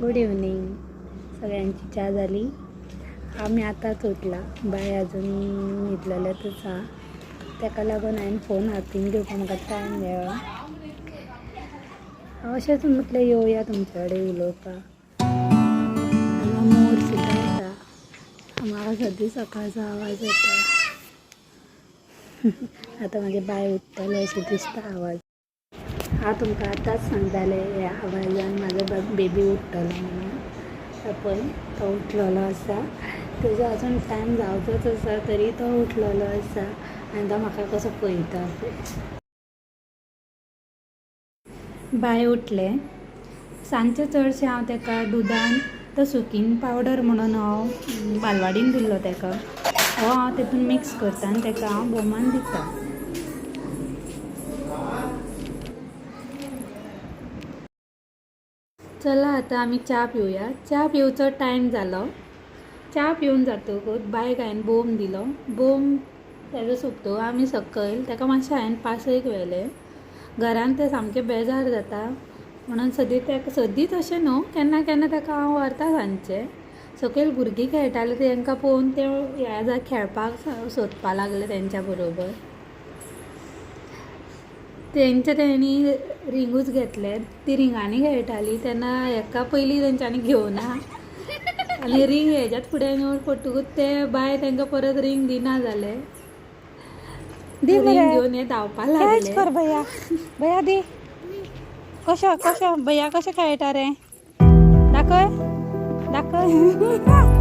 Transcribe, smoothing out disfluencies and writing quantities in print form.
Good evening. सगळ्यांची चहा झाली. आम्ही आताच उठला. बाय अजून न्हिदलेलेच हा. ताका लागून हांवें फोन हातीन घेवपाक म्हाका टायम मेळ्ळो. अशेंच म्हटलें येवया तुमचे कडेन उलोवपाक. हांगा मोर सुद्दां येता. म्हाका सद्या सकाळचो आवाज येता. आतां म्हाजे बाय उठतले अशें दिसता आवाज. हांव तुमकां आतांच सांगतालें ह्या आवाजान म्हाजो बेबी उठटलो म्हणून. पळय तो उठलेलो आसा. तेजो आजून टायम जावचोच आसा तरी तो उठलेलो आसा आनी तो म्हाका कसो पळयता. बाय उठले. सांजचें चडशें हांव ताका दुदान तो सुकीन पावडर म्हणून हांव बालवाडीन दिल्लो ताका. हो हांव तितून मिक्स करता आनी ताका हांव बोमान दिता. चला आतां आमी च्या पिवया. च्या पिवचो टायम जालो. च्या पिवन जातकूच बायक हांवें बोम दिलो. बोम तेजो सोंपतकच आमी सकयल ताका मातशें हांवें पासयेक व्हेलें. घरान तें सामकें बेजार जाता म्हणून सदींच अशें न्हू, केन्ना केन्ना ताका हांव व्हरता सांजचें. सकयल भुरगीं खेळटालीं तांकां पळोवन ते ह्या खेळपाक सोदपाक लागले तेंच्या बरोबर. तेंच्यांनी रिंगूच घेतले. ती रिंगांनी खेळटालीं तेन्ना हेका पयलीं तेंच्यांनी घेवना आनी रिंग हेज्यात फुडें पडटकूच ते बाय तांकां परत रिंग दिना जाले. रिंग घेवन हे धांवपाक लागले. भैया भैया दी. कशें भैया कशें खेळटा रे? दाखय दाखय.